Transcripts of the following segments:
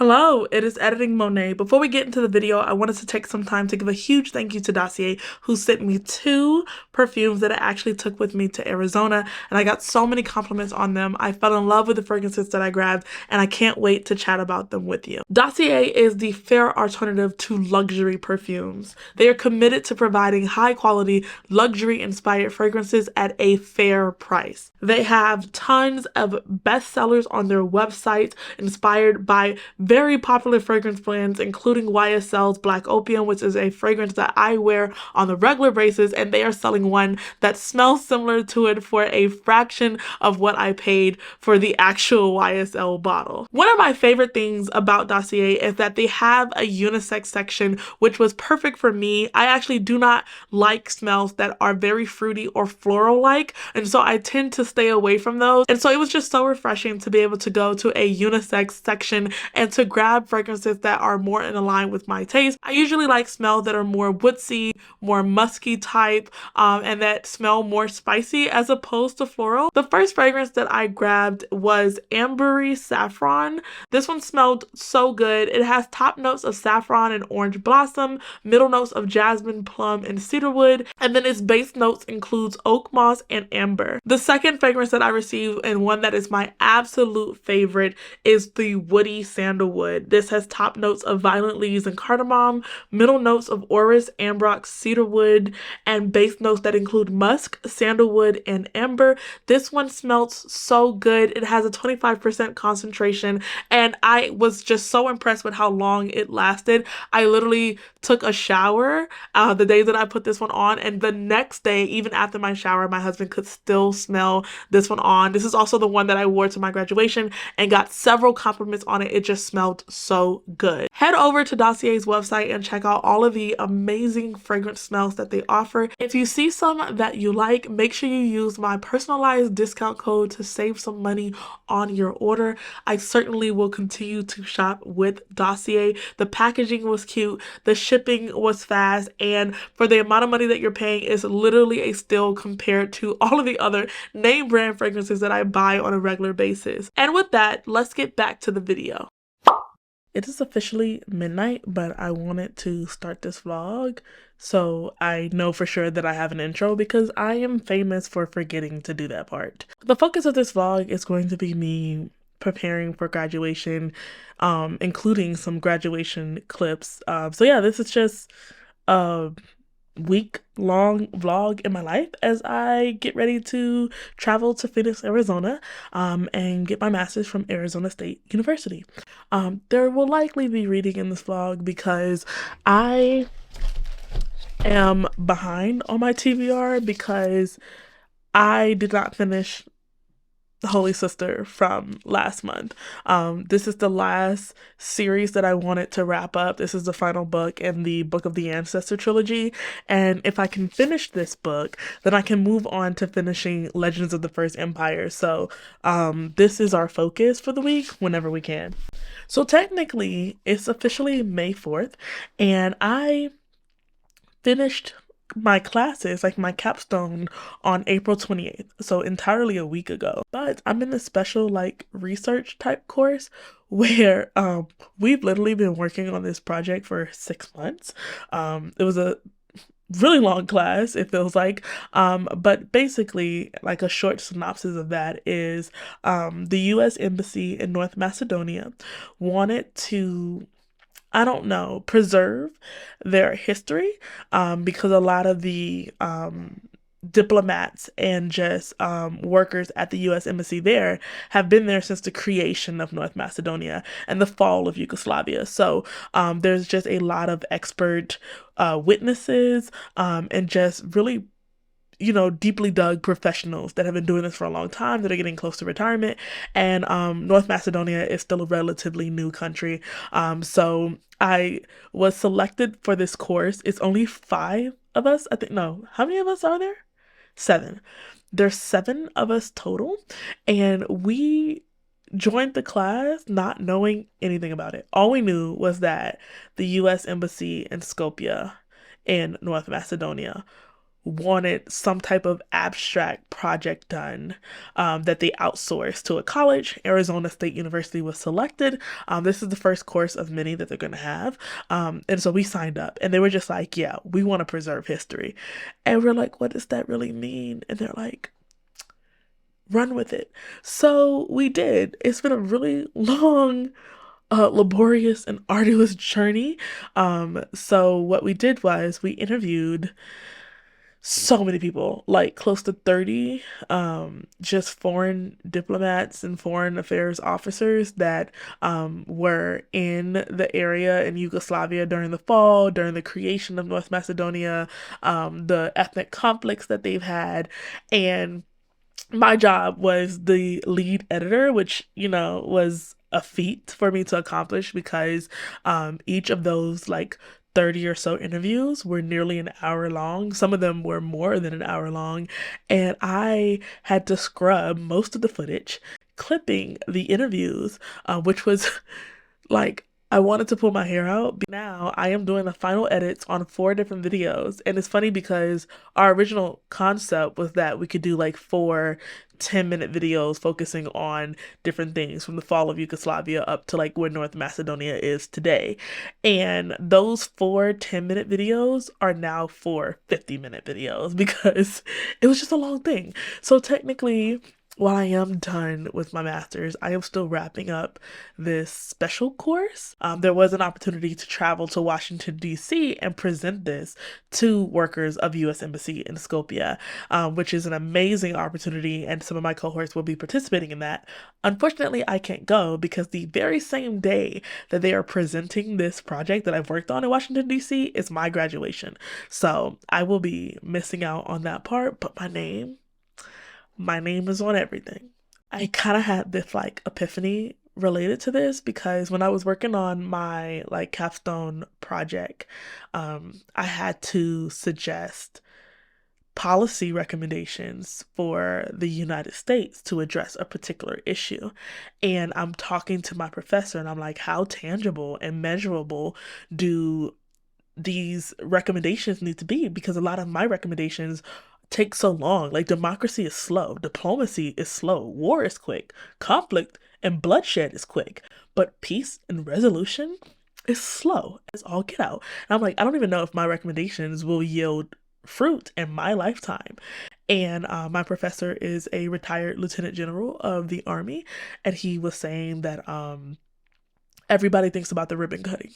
Hello, it is Editing Monet. Before we get into the video, I wanted to take some time to give a huge thank you to Dossier, who sent me 2 perfumes that I actually took with me to Arizona, and I got so many compliments on them. I fell in love with the fragrances that I grabbed, and I can't wait to chat about them with you. Dossier is the fair alternative to luxury perfumes. They are committed to providing high-quality, luxury-inspired fragrances at a fair price. They have tons of bestsellers on their website inspired by very popular fragrance brands, including YSL's Black Opium, which is a fragrance that I wear on the regular basis, and they are selling one that smells similar to it for a fraction of what I paid for the actual YSL bottle. One of my favorite things about Dossier is that they have a unisex section, which was perfect for me. I actually do not like smells that are very fruity or floral-like, and so I tend to stay away from those. And so it was just so refreshing to be able to go to a unisex section and to grab fragrances that are more in line with my taste. I usually like smells that are more woodsy, more musky type, and that smell more spicy as opposed to floral. The first fragrance that I grabbed was Ambery Saffron. This one smelled so good. It has top notes of saffron and orange blossom, middle notes of jasmine, plum, and cedarwood, and then its base notes includes oak moss and amber. The second fragrance that I received, and one that is my absolute favorite, is the Woody Sandalwood. This has top notes of violet leaves and cardamom, middle notes of orris, ambrox, cedarwood, and base notes that include musk, sandalwood, and amber. This one smells so good. It has a 25% concentration, and I was just so impressed with how long it lasted. I literally took a shower the day that I put this one on, and the next day, even after my shower, my husband could still smell this one on. This is also the one that I wore to my graduation and got several compliments on it. It just smelled so good. Head over to Dossier's website and check out all of the amazing fragrance smells that they offer. If you see some that you like, make sure you use my personalized discount code to save some money on your order. I certainly will continue to shop with Dossier. The packaging was cute, the shipping was fast, and for the amount of money that you're paying, is literally a steal compared to all of the other name brand fragrances that I buy on a regular basis. And with that, let's get back to the video. It is officially midnight, but I wanted to start this vlog so I know for sure that I have an intro, because I am famous for forgetting to do that part. The focus of this vlog is going to be me preparing for graduation, including some graduation clips. So yeah, this is just a week-long vlog in my life as I get ready to travel to Phoenix, Arizona, and get my master's from Arizona State University. There will likely be reading in this vlog because I am behind on my TBR because I did not finish Holy Sister from last month. This is the last series that I wanted to wrap up. This is the final book in the Book of the Ancestor trilogy, and if I can finish this book, then I can move on to finishing Legends of the First Empire. So this is our focus for the week whenever we can. So technically, it's officially May 4th, and I finished my classes, like my capstone, on April 28th, so entirely a week ago. But I'm in a special like research type course where we've literally been working on this project for 6 months. It was a really long class, it feels like, but basically, like, a short synopsis of that is the US Embassy in North Macedonia wanted to, I don't know, preserve their history, because a lot of the diplomats and just workers at the US Embassy there have been there since the creation of North Macedonia and the fall of Yugoslavia. So there's just a lot of expert witnesses and just really, you know, deeply dug professionals that have been doing this for a long time, that are getting close to retirement. And North Macedonia is still a relatively new country. So I was selected for this course. It's only 5 of us, I think. No, how many of us are there? 7. There's 7 of us total, and we joined the class not knowing anything about it. All we knew was that the US Embassy in Skopje in North Macedonia wanted some type of abstract project done that they outsourced to a college. Arizona State University was selected. This is the first course of many that they're going to have. And so we signed up and they were just like, yeah, we want to preserve history. And we're like, what does that really mean? And they're like, run with it. So we did. It's been a really long, laborious and arduous journey. So what we did was we interviewed so many people, like close to 30, just foreign diplomats and foreign affairs officers that were in the area in Yugoslavia during the fall, during the creation of North Macedonia, the ethnic conflicts that they've had. And my job was the lead editor, which, was a feat for me to accomplish because each of those like 30 or so interviews were nearly an hour long. Some of them were more than an hour long. And I had to scrub most of the footage, clipping the interviews, which was like, I wanted to pull my hair out. Now I am doing the final edits on 4 different videos. And it's funny because our original concept was that we could do like 4 10-minute videos focusing on different things from the fall of Yugoslavia up to like where North Macedonia is today. And those 4 10-minute videos are now 4 50-minute videos because it was just a long thing. So technically, while I am done with my master's, I am still wrapping up this special course. There was an opportunity to travel to Washington, D.C. and present this to workers of U.S. Embassy in Skopje, which is an amazing opportunity, and some of my cohorts will be participating in that. Unfortunately, I can't go because the very same day that they are presenting this project that I've worked on in Washington, D.C. is my graduation. So I will be missing out on that part, but my name is on everything. I kind of had this like epiphany related to this because when I was working on my like capstone project, I had to suggest policy recommendations for the United States to address a particular issue. And I'm talking to my professor and I'm like, how tangible and measurable do these recommendations need to be? Because a lot of my recommendations take so long. Like, democracy is slow, diplomacy is slow, war is quick, conflict and bloodshed is quick, but peace and resolution is slow as all get out. And I'm like, I don't even know if my recommendations will yield fruit in my lifetime. And my professor is a retired lieutenant general of the Army, and he was saying that everybody thinks about the ribbon cutting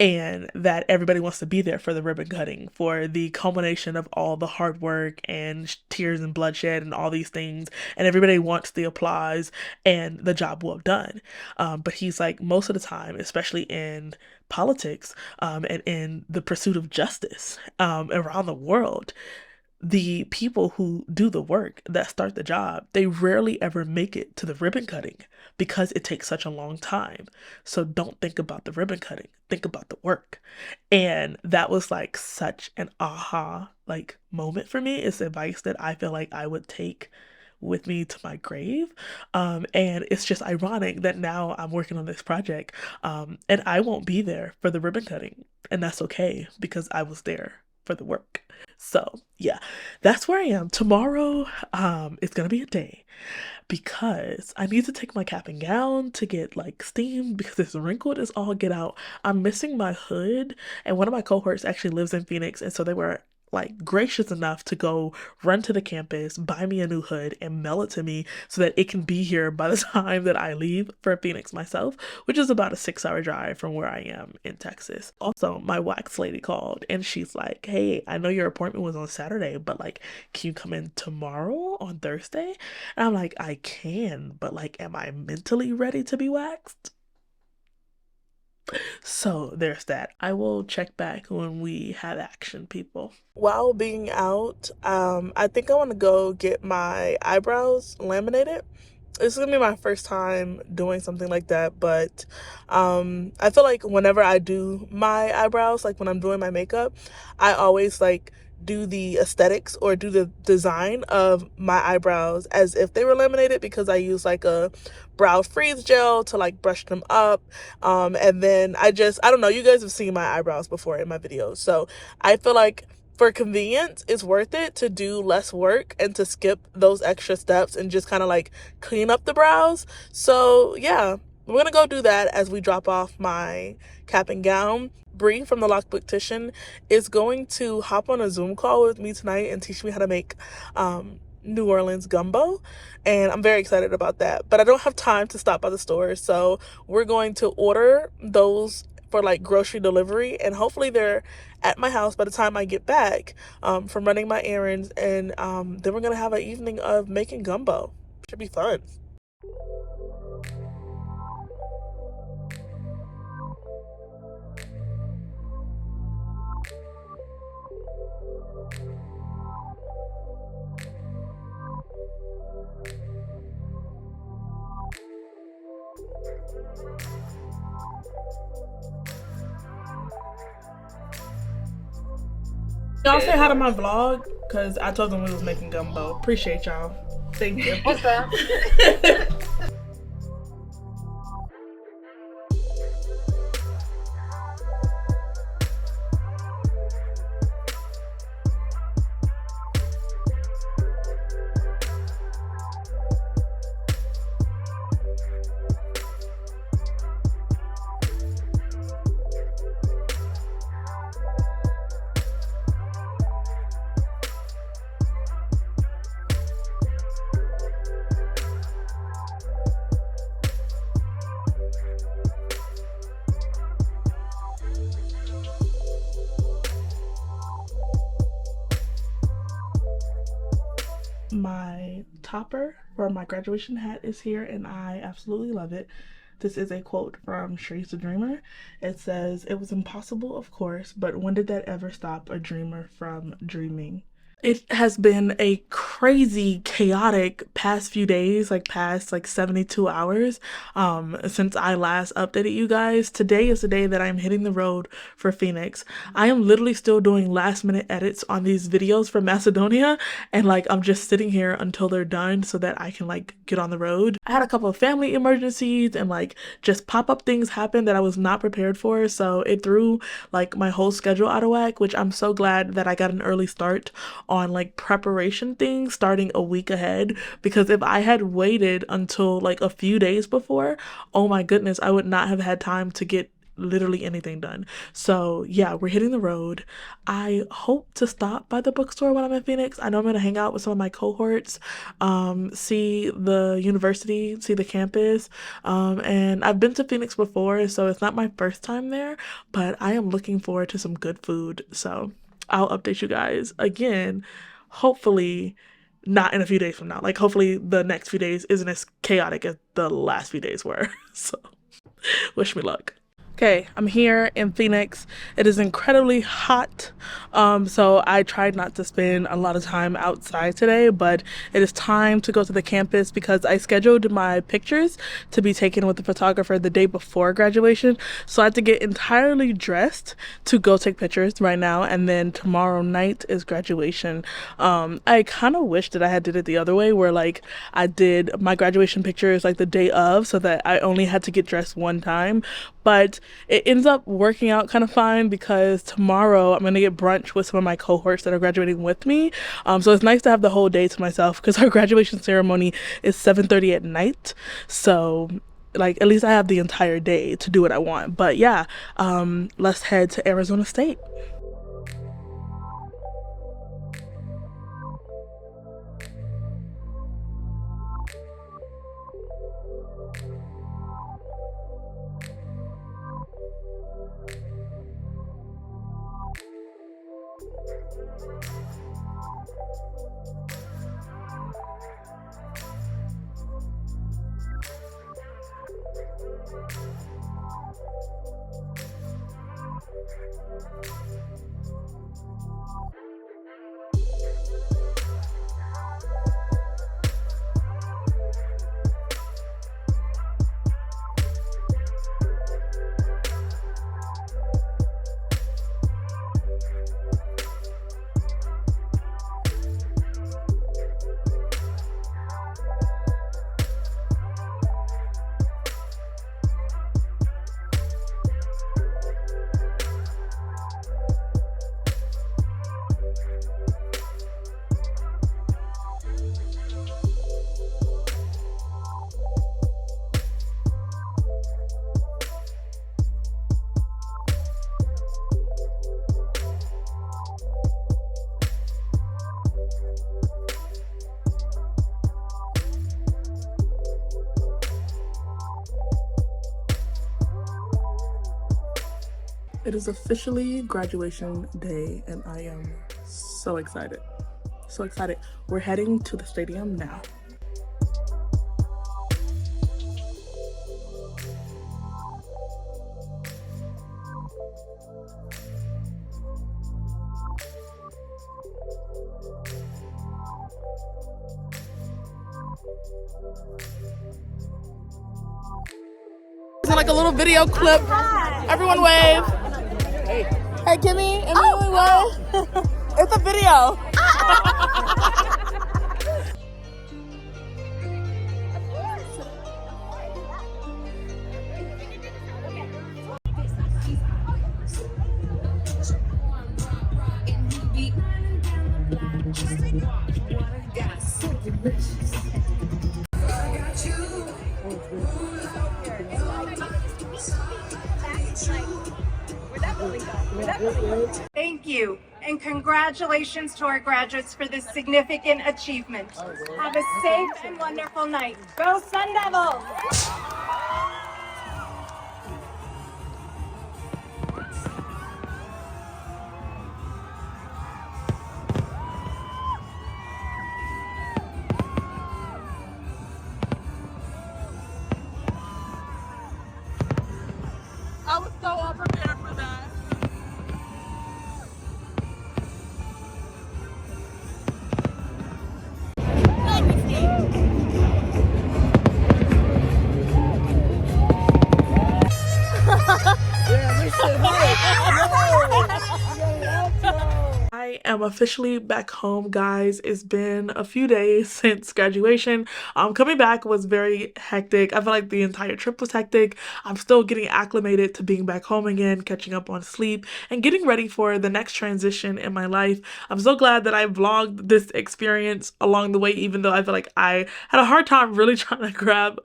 and that everybody wants to be there for the ribbon cutting, for the culmination of all the hard work and tears and bloodshed and all these things. And everybody wants the applause and the job well done. But he's like, most of the time, especially in politics and in the pursuit of justice around the world, the people who do the work that start the job, they rarely ever make it to the ribbon cutting because it takes such a long time. So don't think about the ribbon cutting, think about the work. And that was like such an aha like moment for me. It's advice that I feel like I would take with me to my grave. And it's just ironic that now I'm working on this project and I won't be there for the ribbon cutting. And that's okay because I was there for the work. So yeah, that's where I am. Tomorrow, it's gonna be a day because I need to take my cap and gown to get like steamed because it's wrinkled as all get out. I'm missing my hood, and one of my cohorts actually lives in Phoenix, and so they were like gracious enough to go run to the campus, buy me a new hood, and mail it to me so that it can be here by the time that I leave for Phoenix myself, which is about a 6-hour drive from where I am in Texas. Also, my wax lady called and she's like, hey, I know your appointment was on Saturday, but like, can you come in tomorrow on Thursday? And I'm like, I can, but like, am I mentally ready to be waxed? So there's that. I will check back when we have action, people. While being out, I think I want to go get my eyebrows laminated. This is gonna be my first time doing something like that, but I feel like whenever I do my eyebrows, like when I'm doing my makeup, I always like do the aesthetics or do the design of my eyebrows as if they were laminated because I use like a brow freeze gel to like brush them up. And then I don't know, you guys have seen my eyebrows before in my videos. So I feel like for convenience, it's worth it to do less work and to skip those extra steps and just kind of like clean up the brows. So yeah, we're gonna go do that as we drop off my cap and gown. Bree from the Lockbooktician is going to hop on a Zoom call with me tonight and teach me how to make New Orleans gumbo, and I'm very excited about that. But I don't have time to stop by the store, so we're going to order those for like grocery delivery, and hopefully they're at my house by the time I get back from running my errands, and then we're gonna have an evening of making gumbo. Should be fun. Y'all say hi to my vlog, because I told them we was making gumbo. Appreciate y'all. Thank you. What's up? My topper for my graduation hat is here, and I absolutely love it. This is a quote from Sharice the Dreamer. It says, "It was impossible, of course, but when did that ever stop a dreamer from dreaming?" It has been a crazy, chaotic past few days, like past like 72 hours since I last updated you guys. Today is the day that I'm hitting the road for Phoenix. I am literally still doing last minute edits on these videos from Macedonia, and like I'm just sitting here until they're done so that I can like get on the road. I had a couple of family emergencies and like just pop-up things happen that I was not prepared for, so it threw like my whole schedule out of whack, which I'm so glad that I got an early start on like preparation things starting a week ahead, because if I had waited until like a few days before, oh my goodness, I would not have had time to get literally anything done. So yeah, we're hitting the road. I hope to stop by the bookstore when I'm in Phoenix. I know I'm gonna hang out with some of my cohorts, see the university, see the campus, and I've been to Phoenix before, so it's not my first time there, but I am looking forward to some good food. So I'll update you guys again, hopefully not in a few days from now. Like hopefully the next few days isn't as chaotic as the last few days were. So wish me luck. Okay, I'm here in Phoenix. It is incredibly hot, so I tried not to spend a lot of time outside today, but it is time to go to the campus because I scheduled my pictures to be taken with the photographer the day before graduation, so I had to get entirely dressed to go take pictures right now, and then tomorrow night is graduation. I kind of wish that I had did it the other way, where like I did my graduation pictures like the day of, so that I only had to get dressed one time, but it ends up working out kind of fine because tomorrow I'm gonna get brunch with some of my cohorts that are graduating with me, so it's nice to have the whole day to myself because our graduation ceremony is 7:30 at night, so like at least I have the entire day to do what I want. But yeah, let's head to Arizona State. It is officially graduation day and I am so excited. So excited. We're heading to the stadium now. It's like a little video clip. Everyone wave. Hey Kimmy, everyone wave. It's a video. Thank you, and congratulations to our graduates for this significant achievement. Have a safe and wonderful night. Go Sun Devils! I was so unprepared for that. I am officially back home, guys. It's been a few days since graduation. Coming back was very hectic. I feel like the entire trip was hectic. I'm still getting acclimated to being back home again, catching up on sleep, and getting ready for the next transition in my life. I'm so glad that I vlogged this experience along the way, even though I feel like I had a hard time really trying to grab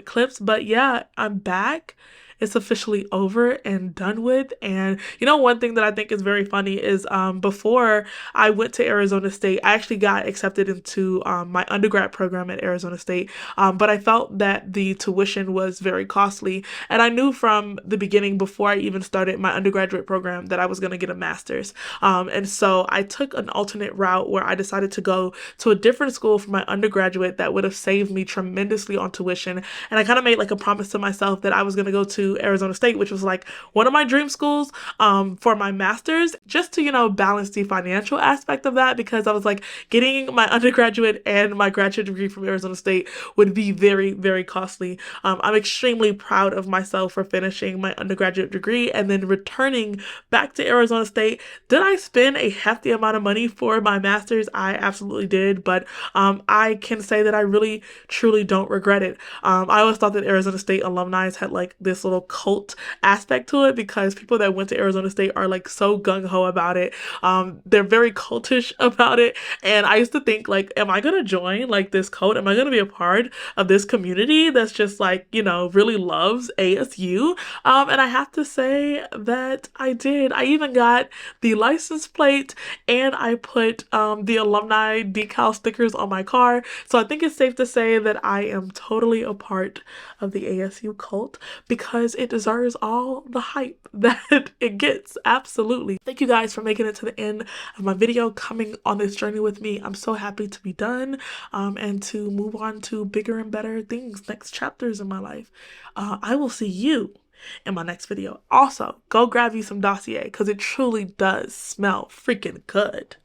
clips. But yeah, I'm back. It's officially over and done with. And you know, one thing that I think is very funny is before I went to Arizona State, I actually got accepted into my undergrad program at Arizona State, but I felt that the tuition was very costly, and I knew from the beginning, before I even started my undergraduate program, that I was going to get a master's. And so I took an alternate route where I decided to go to a different school for my undergraduate that would have saved me tremendously on tuition. And I kind of made like a promise to myself that I was going to go to Arizona State, which was like one of my dream schools for my master's, just to, you know, balance the financial aspect of that, because I was like, getting my undergraduate and my graduate degree from Arizona State would be very, very costly. I'm extremely proud of myself for finishing my undergraduate degree and then returning back to Arizona State. Did I spend a hefty amount of money for my master's? I absolutely did, but I can say that I really, truly don't regret it. I always thought that Arizona State alumni had like this little cult aspect to it, because people that went to Arizona State are like so gung-ho about it. They're very cultish about it, and I used to think like, am I gonna join like this cult? Am I gonna be a part of this community that's just like, you know, really loves ASU? And I have to say that I did. I even got the license plate and I put the alumni decal stickers on my car. So I think it's safe to say that I am totally a part of the ASU cult, because it deserves all the hype that it gets. Absolutely. Thank you guys for making it to the end of my video, coming on this journey with me. I'm so happy to be done and to move on to bigger and better things, next chapters in my life. I will see you in my next video. Also, go grab you some dossier, because it truly does smell freaking good.